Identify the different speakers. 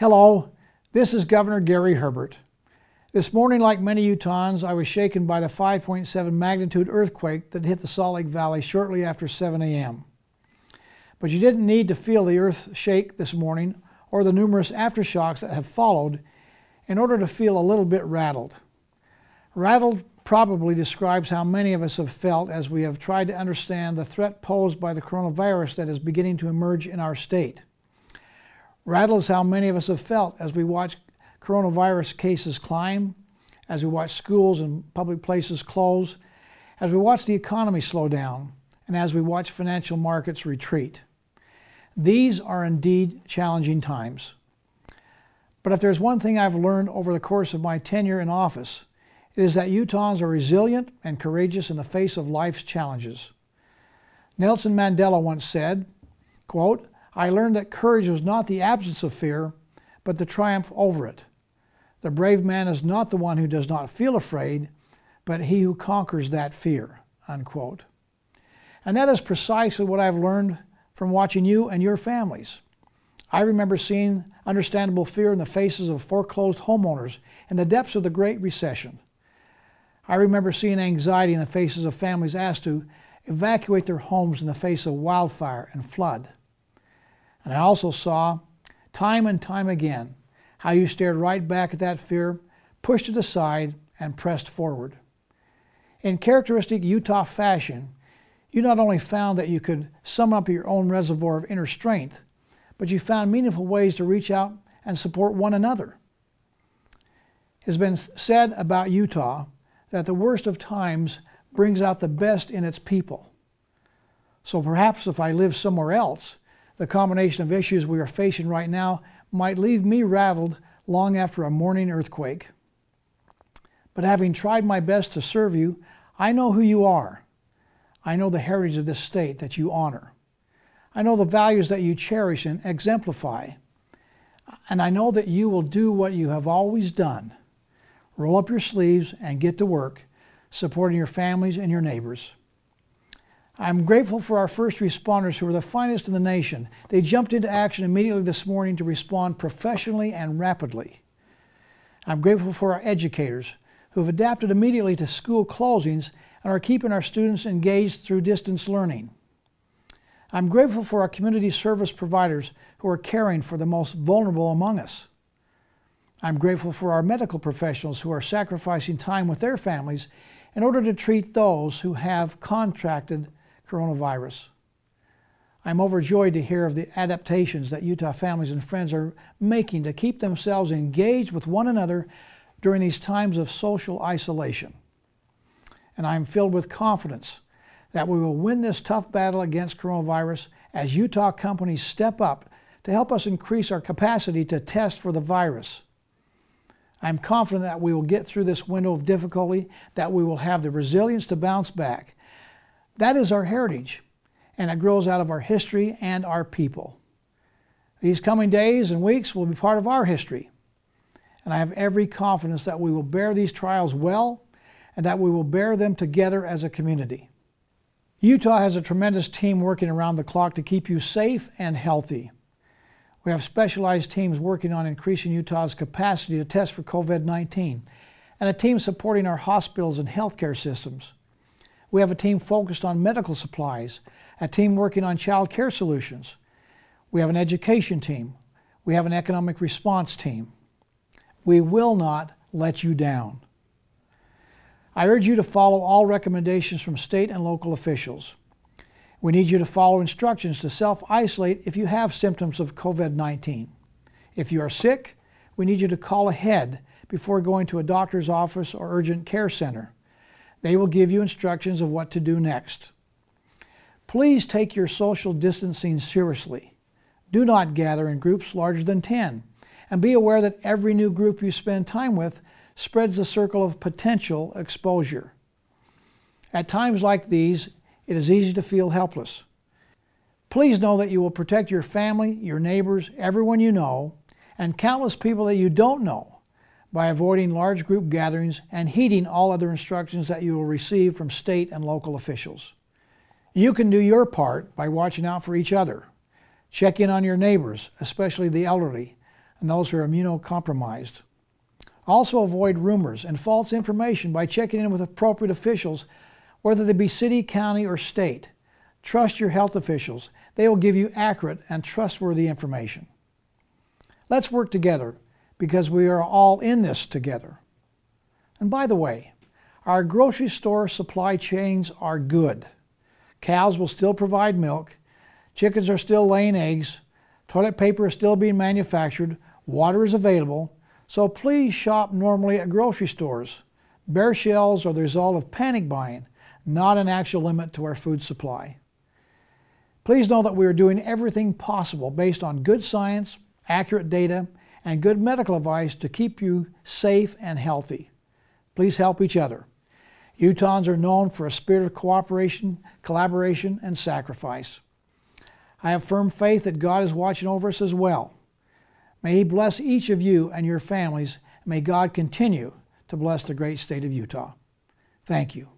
Speaker 1: Hello, this is Governor Gary Herbert. This morning, like many Utahns, I was shaken by the 5.7 magnitude earthquake that hit the Salt Lake Valley shortly after 7 a.m. But you didn't need to feel the earth shake this morning or the numerous aftershocks that have followed in order to feel a little bit rattled. Rattled probably describes how many of us have felt as we have tried to understand the threat posed by the coronavirus that is beginning to emerge in our state. Rattled is how many of us have felt as we watch coronavirus cases climb, as we watch schools and public places close, as we watch the economy slow down, and as we watch financial markets retreat. These are indeed challenging times. But if there's one thing I've learned over the course of my tenure in office, it is that Utahns are resilient and courageous in the face of life's challenges. Nelson Mandela once said, quote, "I learned that courage was not the absence of fear, but the triumph over it. The brave man is not the one who does not feel afraid, but he who conquers that fear," unquote. And that is precisely what I've learned from watching you and your families. I remember seeing understandable fear in the faces of foreclosed homeowners in the depths of the Great Recession. I remember seeing anxiety in the faces of families asked to evacuate their homes in the face of wildfire and flood. And I also saw, time and time again, how you stared right back at that fear, pushed it aside, and pressed forward. In characteristic Utah fashion, you not only found that you could sum up your own reservoir of inner strength, but you found meaningful ways to reach out and support one another. It has been said about Utah that the worst of times brings out the best in its people. So perhaps if I lived somewhere else, the combination of issues we are facing right now might leave me rattled long after a morning earthquake. But having tried my best to serve you, I know who you are. I know the heritage of this state that you honor. I know the values that you cherish and exemplify. And I know that you will do what you have always done. Roll up your sleeves and get to work, supporting your families and your neighbors. I'm grateful for our first responders who are the finest in the nation. They jumped into action immediately this morning to respond professionally and rapidly. I'm grateful for our educators who have adapted immediately to school closings and are keeping our students engaged through distance learning. I'm grateful for our community service providers who are caring for the most vulnerable among us. I'm grateful for our medical professionals who are sacrificing time with their families in order to treat those who have contracted coronavirus. I'm overjoyed to hear of the adaptations that Utah families and friends are making to keep themselves engaged with one another during these times of social isolation. And I'm filled with confidence that we will win this tough battle against coronavirus as Utah companies step up to help us increase our capacity to test for the virus. I'm confident that we will get through this window of difficulty, that we will have the resilience to bounce back. That is our heritage, and it grows out of our history and our people. These coming days and weeks will be part of our history, and I have every confidence that we will bear these trials well and that we will bear them together as a community. Utah has a tremendous team working around the clock to keep you safe and healthy. We have specialized teams working on increasing Utah's capacity to test for COVID-19 and a team supporting our hospitals and healthcare systems. We have a team focused on medical supplies, a team working on child care solutions. We have an education team. We have an economic response team. We will not let you down. I urge you to follow all recommendations from state and local officials. We need you to follow instructions to self-isolate if you have symptoms of COVID-19. If you are sick, we need you to call ahead before going to a doctor's office or urgent care center. They will give you instructions of what to do next. Please take your social distancing seriously. Do not gather in groups larger than 10, and be aware that every new group you spend time with spreads the circle of potential exposure. At times like these, it is easy to feel helpless. Please know that you will protect your family, your neighbors, everyone you know, and countless people that you don't know by avoiding large group gatherings and heeding all other instructions that you will receive from state and local officials. You can do your part by watching out for each other. Check in on your neighbors, especially the elderly, and those who are immunocompromised. Also avoid rumors and false information by checking in with appropriate officials, whether they be city, county, or state. Trust your health officials. They will give you accurate and trustworthy information. Let's work together because we are all in this together. And by the way, our grocery store supply chains are good. Cows will still provide milk. Chickens are still laying eggs. Toilet paper is still being manufactured. Water is available. So please shop normally at grocery stores. Bare shelves are the result of panic buying, not an actual limit to our food supply. Please know that we are doing everything possible based on good science, accurate data, and good medical advice to keep you safe and healthy. Please help each other. Utahns are known for a spirit of cooperation, collaboration, and sacrifice. I have firm faith that God is watching over us as well. May He bless each of you and your families, and may God continue to bless the great state of Utah. Thank you.